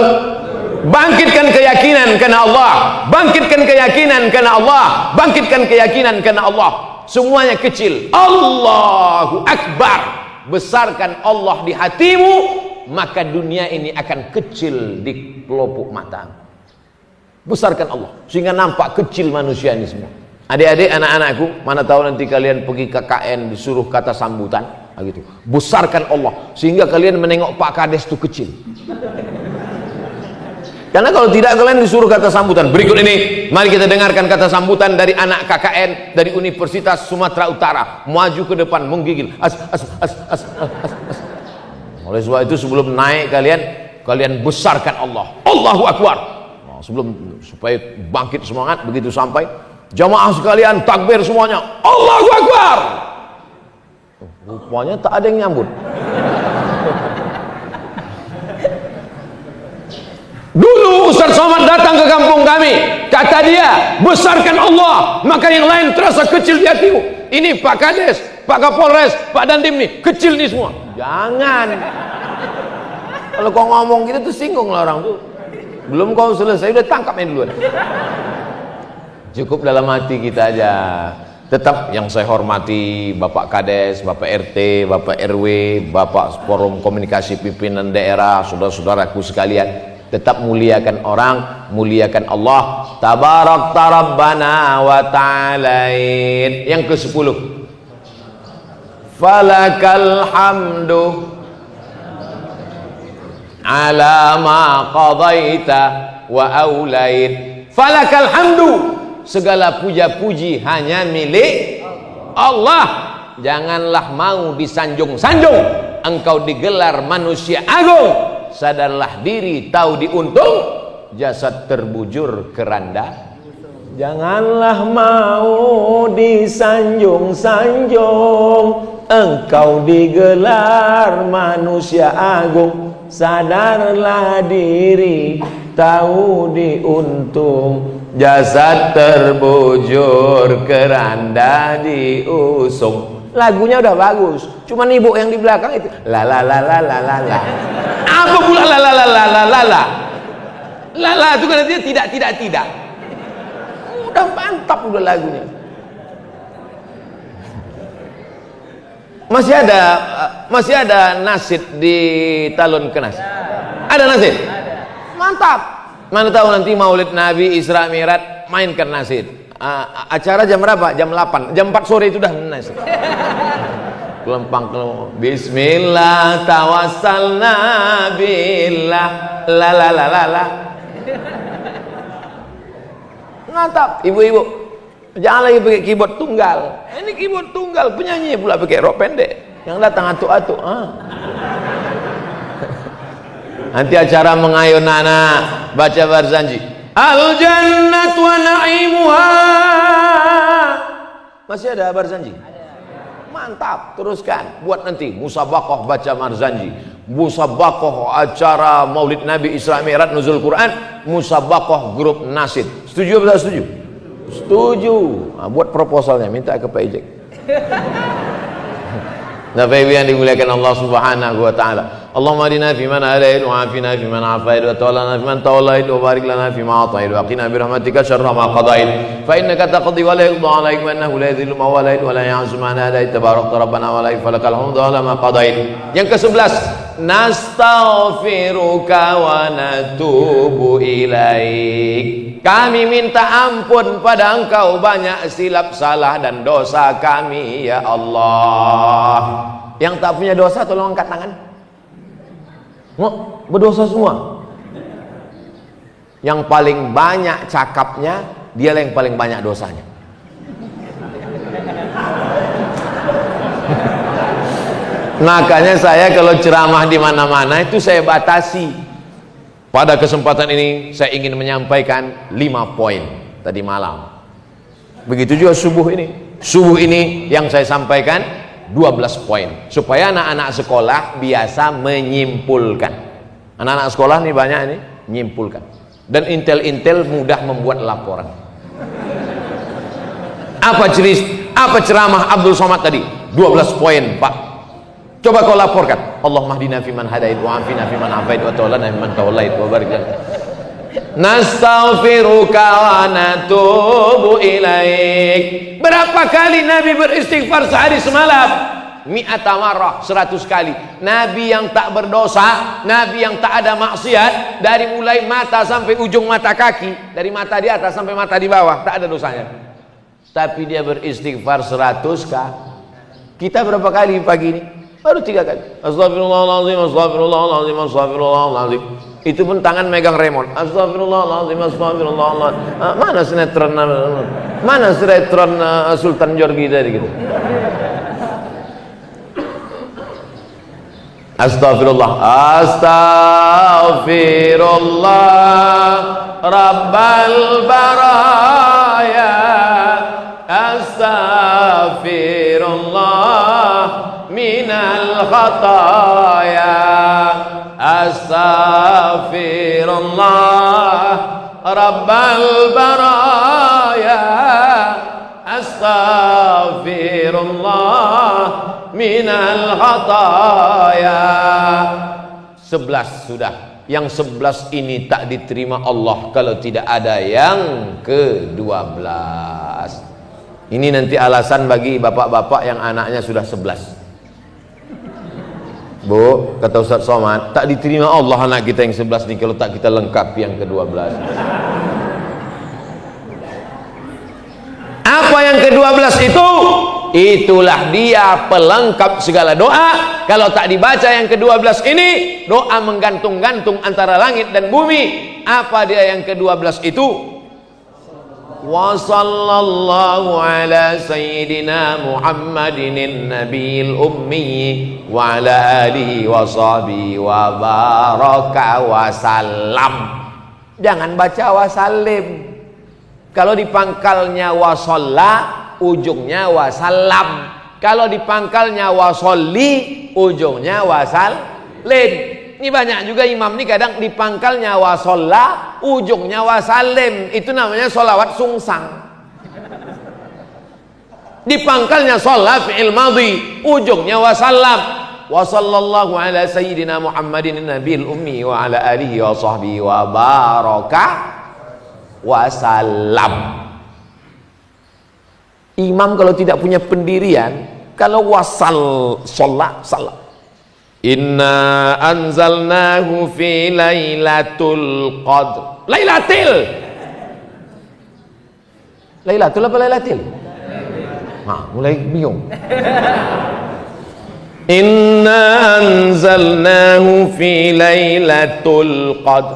Bangkitkan keyakinan karena Allah. Bangkitkan keyakinan karena Allah. Bangkitkan keyakinan karena Allah. Semuanya kecil. Allahu Akbar. Besarkan Allah di hatimu, maka dunia ini akan kecil di pelupuk mata. Besarkan Allah sehingga nampak kecil manusia ini semua. Adik-adik, anak-anakku, mana tahu nanti kalian pergi ke KKN disuruh kata sambutan gitu. Besarkan Allah sehingga kalian menengok Pak Kades itu kecil. Karena kalau tidak kalian disuruh kata sambutan. Berikut ini mari kita dengarkan kata sambutan dari anak KKN dari Universitas Sumatera Utara. Maju ke depan menggigil. Oleh sebab itu sebelum naik kalian besarkan Allah. Allahu Akbar. Sebelum supaya bangkit semangat, begitu sampai jamaah sekalian takbir semuanya, Allahu Akbar. Rupanya tak ada yang nyambut. Dulu Ustaz Somad datang ke kampung kami, kata dia, besarkan Allah, maka yang lain terasa kecil di hatimu. Ini Pak Kades, Pak Kapolres, Pak Dandim nih, kecil nih semua. Jangan. Kalau kau ngomong gitu tersinggung lah orang tuh. Belum kau selesai udah tangkapnya duluan. Cukup dalam hati kita aja. Tetap yang saya hormati Bapak Kades, Bapak RT, Bapak RW, Bapak Forum Komunikasi Pimpinan Daerah, saudara-saudaraku sekalian, tetap muliakan orang, muliakan Allah. Tabarakta Rabbana wa ta'alain. Yang ke-10. Falakal hamdu ala ma qadaita wa aulait. Falakal hamdu, segala puja-puji hanya milik Allah. Janganlah mau disanjung-sanjung, engkau digelar manusia agung. Sadarlah diri, tahu diuntung, jasad terbujur keranda. Janganlah mau disanjung-sanjung, engkau digelar manusia agung. Sadarlah diri, tahu diuntung, jasad terbujur keranda diusung. Lagunya udah bagus, cuman ibu yang di belakang itu la la la la la la la. Apa pula la la la la la la la? La la itu kan artinya tidak. Udah mantap udah lagunya. Masih ada nasid di Talun Kenas? Ada nasid? Mantap. Mana tahu nanti Maulid Nabi Isra Mi'raj mainkan nasid. Acara jam berapa? Jam 8. Jam 4 sore itu dah nasid. Kelempang. Bismillah tawassalna billah la la la la la. Mantap, ibu-ibu. Jangan lagi pakai keyboard tunggal. Ini keyboard tunggal, penyanyi pula pakai rok pendek. Yang datang atuk-atuk. Nanti acara mengayun anak baca Barzanji. Al jannat wa na'imuha. Masih ada Barzanji? Mantap, teruskan. Buat nanti musabaqah baca Barzanji, musabaqah acara Maulid Nabi Isra Mi'raj Nuzul Quran, musabaqah grup nasid. Setuju atau tak setuju? Setuju. Buat proposalnya, minta ke Pak Ijek. Bapak Ibu yang dimuliakan Allah Subhanahu wa taala. Allahumma hadina fi man hadait wa afina fi man afait wa tawallana fi man tawallait wa barik lana fi ma atait wa qina bi rahmatika syarra ma qadait fa innaka taqdi wa la yuqda alaik wa innahu la yadhillu man walait wa la ya'zu man hadait tabarakta rabbana wa la falakal hamdu ala ma qadait. Yang ke-11, nastaghfiruka wa natubu ilaik. Kami minta ampun pada Engkau banyak silap salah dan dosa kami ya Allah. Yang tak punya dosa tolong angkat tangan. Oh, berdosa semua. Yang paling banyak cakapnya, dialah yang paling banyak dosanya. Makanya saya kalau ceramah di mana-mana itu saya batasi. Pada kesempatan ini saya ingin menyampaikan 5 poin tadi malam. Begitu juga subuh ini. Subuh ini yang saya sampaikan 12 poin supaya anak-anak sekolah biasa menyimpulkan. Anak-anak sekolah nih banyak ini menyimpulkan. Dan intel-intel mudah membuat laporan. Apa ceramah Abdul Somad tadi? 12 poin, Pak. Coba kau laporkan. Allahumma hdina fiman hadait wa afina fiman afait wa tawallana fiman tawallait wa barik lana. Nastaghfiruka wa natubu ilaik. Berapa kali Nabi beristighfar sehari semalam? Mi'ata marrah, 100 kali. Nabi yang tak berdosa, Nabi yang tak ada maksiat, dari mulai mata sampai ujung mata kaki, dari mata di atas sampai mata di bawah, tak ada dosanya. Tapi dia beristighfar 100 kali. Kita berapa kali pagi ini? Baru 3 kali. Astagfirullahaladzim, astagfirullahaladzim, astagfirullahaladzim. Itu pun tangan megang remote. Astagfirullahaladzim, astagfirullahaladzim. Mana sinetron Sultan Jorgi tadi gitu. Astagfirullah, astagfirullah Rabbal baraya, astagfirullah minal khataya, astaghfirullah rabbal baraya, astaghfirullah minal khataya. 11 sudah. Yang 11 ini tak diterima Allah kalau tidak ada yang ke-12. Ini nanti alasan bagi bapak-bapak yang anaknya sudah 11. Bu, kata Ustaz Somad, tak diterima Allah anak kita yang 11 nih kalau tak kita lengkapi yang ke-12. Apa yang ke-12 itu? Itulah dia pelengkap segala doa. Kalau tak dibaca yang ke-12 ini, doa menggantung-gantung antara langit dan bumi. Apa dia yang ke-12 itu? Wa sallallahu ala sayyidina Muhammadin nabiyil ummi wa ala alihi wa sahbihi wa baraka wa salam. Jangan baca wa salim. Kalau di pangkalnya wa shalla, ujungnya wa salam. Kalau di pangkalnya wa sholli, ujungnya wa salim. Ini banyak juga imam nih kadang di pangkalnya wa sholla, ujungnya wa salim. Itu namanya sholawat sungsang. Di pangkalnya sholla fi'il madhi, ujungnya wa salam. Wa sallallahu ala sayyidina Muhammadin nabil ummi wa ala alihi wa sahbihi wa baraka wa salam. Imam kalau tidak punya pendirian, kalau wasal sholat salam. Inna anzalnahu fi lailatul qadr. Lailatul apa lailatul? Mulai bingung. Inna anzalnahu fi lailatul qadr.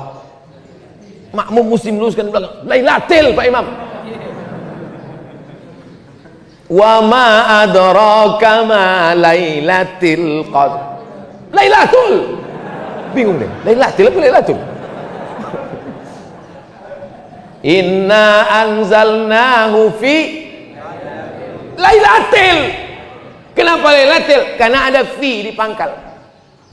Makmum muslim luruskan belakang. Lailatul Pak Imam. Wa ma adraka ma lailatul qadr. Lailatul. Bingung deh. Lailatul apa Lailatul? Inna anzalnahu fi Lailatul. Kenapa Lailatul? Karena ada fi di pangkal.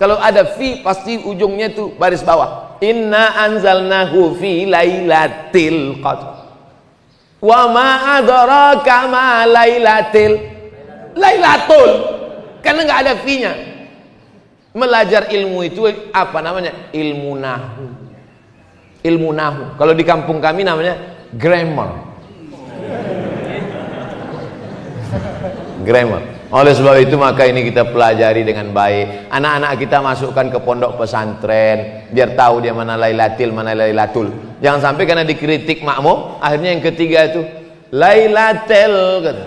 Kalau ada fi pasti ujungnya itu baris bawah. Inna anzalnahu fi Lailatul qadr. Wa ma adraka ma Lailatul. Lailatul. Karena enggak ada fi-nya. Belajar ilmu itu apa namanya? Ilmu nahu. Ilmu nahu. Kalau di kampung kami namanya grammar. Grammar. Oleh sebab itu maka ini kita pelajari dengan baik. Anak-anak kita masukkan ke pondok pesantren biar tahu dia mana Lailatul, mana Lailatul. Jangan sampai karena dikritik makmum, akhirnya yang ketiga itu Lailatul gitu.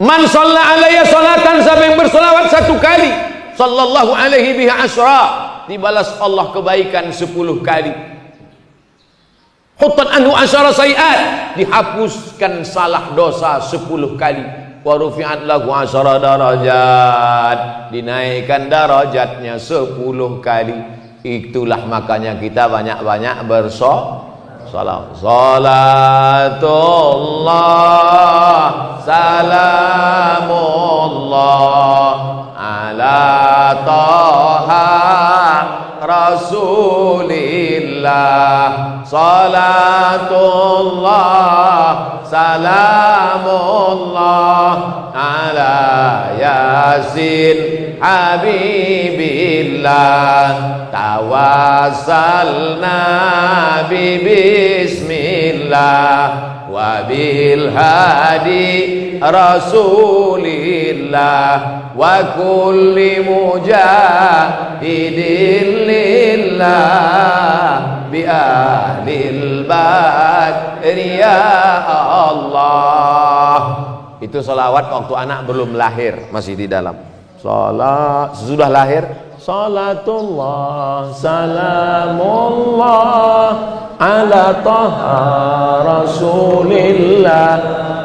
Man shalla alayya salatan, siapa yang bersolawat satu kali, sallallahu alaihi biha asyra, dibalas Allah kebaikan 10 kali. Huttat anhu asyara sayiat, dihapuskan salah dosa 10 kali. Wa rufi'at lahu asyara darajat, dinaikkan darajatnya 10 kali. Itulah makanya kita banyak-banyak bersolawat. Salatullah salamullah ala taha rasulillah. Salatullah salamullah ala yasin habibillah. Tawassalna bismillah wa bil hadi rasulillah wa kulli mujahidin lillah bi ahlil badri ya Allah. Itu salawat waktu anak belum lahir, masih di dalam. Salat sesudah lahir, salatullah salamullah ala taha rasulillah.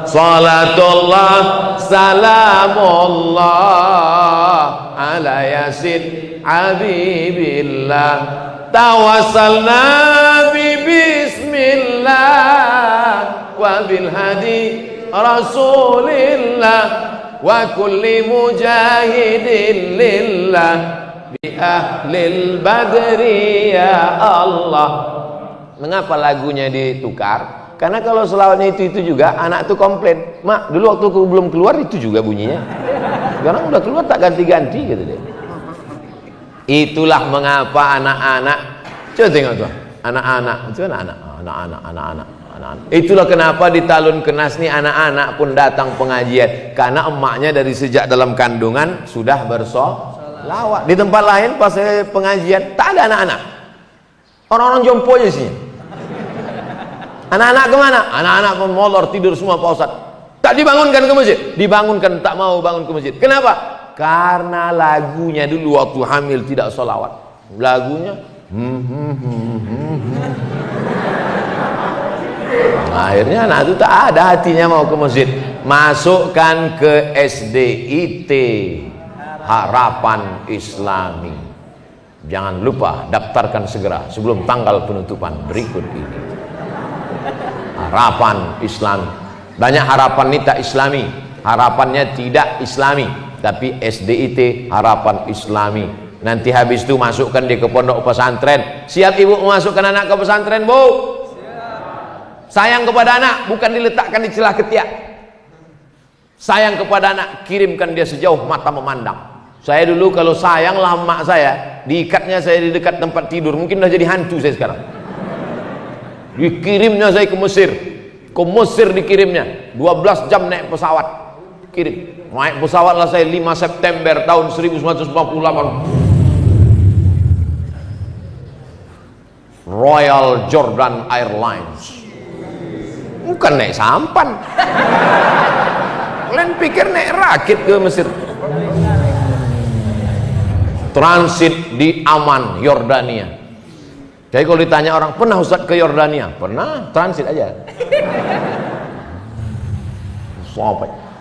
Salatullah salamullah ala yasin habibillah. Tawassalna bismillah wa bil hadi rasulillah wa kulli mujahidin lillah bi ahlil badri ya Allah. Mengapa lagunya ditukar? Karena kalau selawatnya itu juga anak tuh komplain, mak dulu waktu aku belum keluar itu juga bunyinya, sekarang udah keluar tak ganti-ganti gitu deh. Itulah mengapa anak-anak, coba tengok tuh, anak-anak itu anak-anak. Itulah kenapa di Talun Kenas nih anak-anak pun datang pengajian, karena emaknya dari sejak dalam kandungan sudah bersolawat. Di tempat lain pas pengajian tak ada anak-anak, orang-orang jompo aja sih. Anak-anak kemana? Anak-anak pun molor tidur semua Pak Ustadz. Tak dibangunkan ke masjid, dibangunkan tak mau bangun ke masjid. Kenapa? Karena lagunya dulu waktu hamil tidak solawat. Lagunya akhirnya anak itu tak ada hatinya mau ke masjid. Masukkan ke SDIT, Harapan Islami. Jangan lupa daftarkan segera sebelum tanggal penutupan berikut ini. Harapan Islami. Banyak harapan ini tak islami, harapannya tidak islami, tapi SDIT Harapan Islami. Nanti habis itu masukkan dia ke pondok pesantren. Siap ibu memasukkan anak ke pesantren, Bu? Sayang kepada anak bukan diletakkan di celah ketiak. Sayang kepada anak, kirimkan dia sejauh mata memandang. Saya dulu kalau sayang lah emak saya, diikatnya saya di dekat tempat tidur, mungkin udah jadi hantu saya sekarang. Dikirimnya saya ke Mesir. Ke Mesir dikirimnya 12 jam naik pesawat. Kirim. Naik pesawat lah saya 5 September tahun 1948. Royal Jordan Airlines. Bukan naik sampan. Kalian pikir naik rakit ke Mesir. Transit di Amman, Yordania. Jadi kalau ditanya orang, pernah Ustaz ke Yordania? Pernah, transit aja.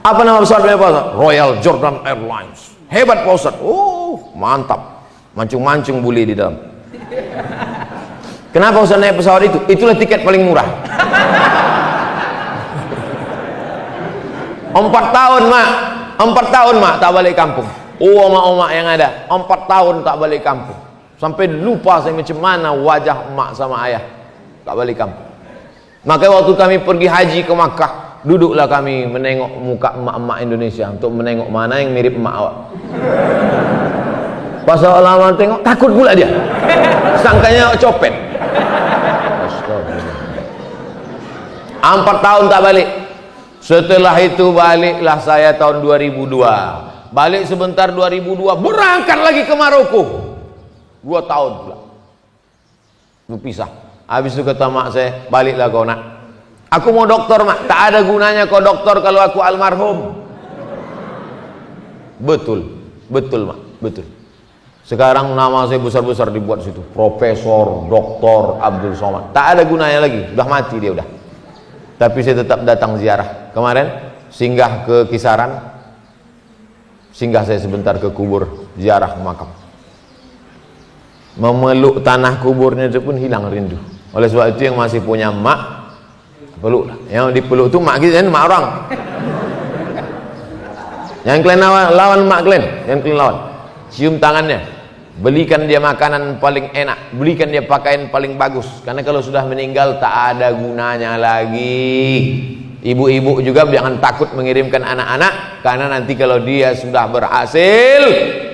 Apa nama pesawatnya Pak Ustaz? Royal Jordan Airlines. Hebat Pak Ustaz. Mantap. Mancung-mancung buli di dalam. Kenapa Ustaz naik pesawat itu? Itulah tiket paling murah. 4 tahun mak, 4 tahun mak tak balik kampung. Omak-omak yang ada 4 tahun tak balik kampung. Sampai lupa saya macam mana wajah emak sama ayah. Tak balik kampung. Maka waktu kami pergi haji ke Makkah, Duduklah kami menengok muka emak-emak Indonesia untuk menengok mana yang mirip emak awak. Pas awak lama tengok, takut pula dia. Sangkanya awak copet. 4 tahun tak balik. Setelah itu baliklah saya tahun 2002. Balik sebentar 2002, berangkat lagi ke Maroko. 2 tahun pula. Berpisah. Habis itu kata mak saya, baliklah kau nak. Aku mau doktor mak. Tak ada gunanya kau doktor kalau aku almarhum. Betul, betul mak, betul. Sekarang nama saya besar-besar dibuat situ. Profesor, Doktor Abdul Somad. Tak ada gunanya lagi, sudah mati dia udah. Tapi saya tetap datang ziarah. Kemarin singgah ke Kisaran, singgah saya sebentar ke kubur, ziarah makam. Memeluk tanah kuburnya itu pun hilang rindu. Oleh sebab itu yang masih punya mak, peluk lah. Yang dipeluk itu mak kita, mak orang. Yang kalian lawan mak kalian, yang kalian lawan. Cium tangannya, belikan dia makanan paling enak, belikan dia pakaian paling bagus. Karena kalau sudah meninggal tak ada gunanya lagi. Ibu-ibu juga jangan takut mengirimkan anak-anak, karena nanti kalau dia sudah berhasil,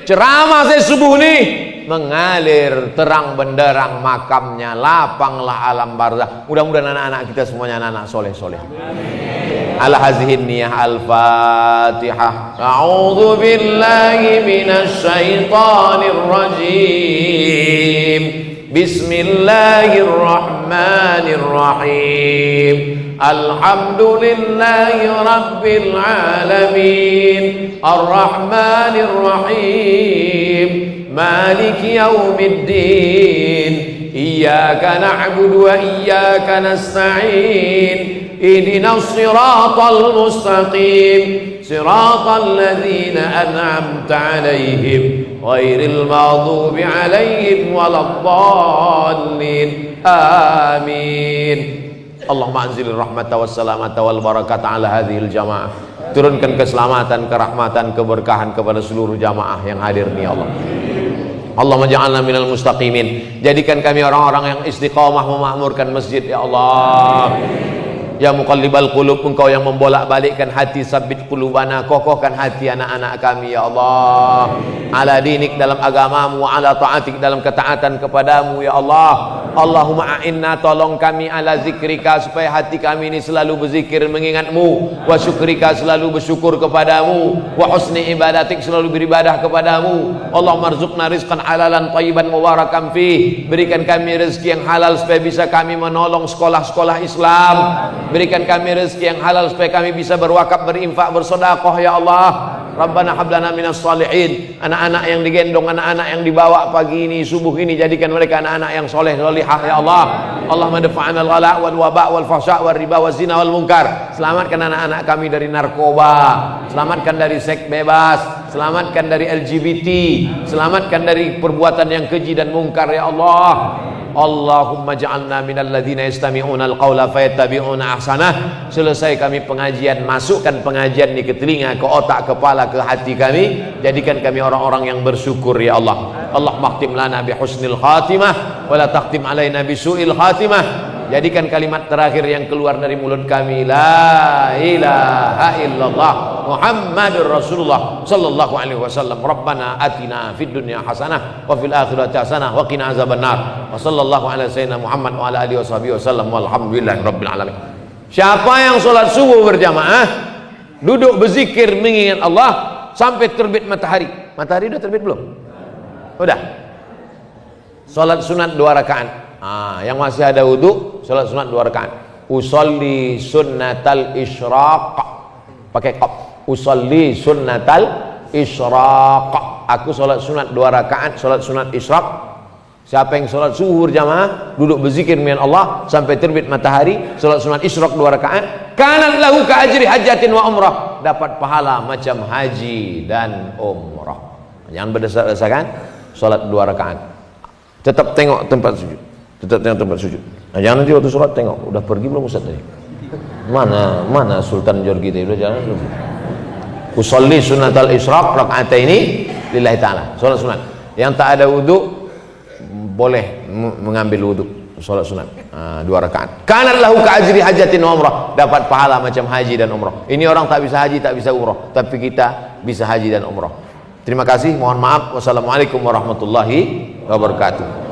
ceramah saya subuh nih, mengalir terang benderang makamnya, lapanglah alam barzakh. Mudah-mudahan anak-anak kita semuanya anak-anak soleh-soleh. Ala hazihin niyah al-fatihah. A'udzu billahi minasy syaithanir rajim. Bismillahirrahmanirrahim. Alhamdulillahi rabbil alamin. Ar-rahmanir rahim. Maliki yaumiddin. Iyyaka na'budu wa iyyaka nasta'in. اهدنا الصراط المستقيم صراط الذين أنعمت عليهم غير المغضوب عليهم ولا الضالين آمين اللهم أنزل الرحمة والسلامة والبركة على هذه الجماعة. Turunkan keselamatan, kerahmatan, keberkahan kepada seluruh jamaah yang hadir nih Allah. Allahumma ja'alna minal mustaqimin. Jadikan kami orang-orang yang istiqamah memakmurkan masjid ya Allah. Ya muqallibal qulub, engkau yang membolak-balikkan hati, sabbit qulubana, kokohkan hati anak-anak kami ya Allah. Ala dinik, dalam agamamu, ala ta'atik, dalam ketaatan kepadamu ya Allah. Allahumma a'inna, tolong kami, ala zikrika, supaya hati kami ini selalu berzikir mengingatmu, wa syukrika, selalu bersyukur kepadamu, wa husni ibadatik, selalu beribadah kepadamu. Allahumma rzuqna rizqan halalan thayyiban mubarakan fih. Berikan kami rezeki yang halal supaya bisa kami menolong sekolah-sekolah Islam. Berikan kami rezeki yang halal supaya kami bisa berwakaf, berinfak, bersedekah ya Allah. Rabbana hablana minas salihin. Anak-anak yang digendong, anak-anak yang dibawa pagi ini, subuh ini, jadikan mereka anak-anak yang soleh solihah ya Allah. Allahumma dafa'ana al-ghala wal waba wal fahsya wal riba wal zina wal munkar. Selamatkan anak-anak kami dari narkoba, selamatkan dari seks bebas, selamatkan dari LGBT, selamatkan dari perbuatan yang keji dan mungkar ya Allah. Allahumma ja'alna minal ladzina yastami'una al-qawla fayattabi'una ahsanah. Selesai kami pengajian, masukkan pengajian ini ke telinga, ke otak, kepala, ke hati kami. Jadikan kami orang-orang yang bersyukur ya Allah. Allahumma khtim lana bi husnil khatimah wa la takhtim alaina bi su'il khatimah. Jadikan kalimat terakhir yang keluar dari mulut kami, la ilaha illallah Muhammadur Rasulullah sallallahu alaihi wasallam. Rabbana atina fid dunya hasanah wa fil akhirati hasanah wa qina azabannar. Wa sallallahu ala sayyidina Muhammad wa ala alihi washabihi wasallam walhamdulillahi rabbil alamin. Siapa yang sholat subuh berjamaah, duduk berzikir mengingat Allah sampai terbit matahari. Matahari udah terbit belum? Udah. Sholat sunat 2 rakaat. Yang masih ada wudu, sholat sunat 2 rakaat. Usolli sunnatal isyraq, pakai qaf. Usolli sunnatal isyraq. Aku sholat sunat 2 rakaat, sholat sunat isyraq. Siapa yang sholat zuhur jamaah, duduk berzikir dengan Allah sampai terbit matahari, sholat sunat isyraq 2 rakaat, kanat lahu ka ajri hajatin wa umrah, dapat pahala macam haji dan umrah. Jangan berdasar-dasarkan sholat 2 rakaat. Tetap tengok tempat sujud. Tetap tengok tempat sujud. Nah, jangan nanti waktu sholat tengok, udah pergi belum Ustaz tadi? Mana Sultan Jorgi tadi, udah jalan belum? Usolli sunnatal isyraq rakaataini lillahi ta'ala. Sholat sunat. Yang tak ada wudu boleh mengambil wudu. sholat sunat 2 rakaat. Kanat lahu ka ajri hajatin wa umrah, dapat pahala macam haji dan umrah. Ini orang tak bisa haji, tak bisa umrah, tapi kita bisa haji dan umrah. Terima kasih, mohon maaf. Wassalamualaikum warahmatullahi wabarakatuh.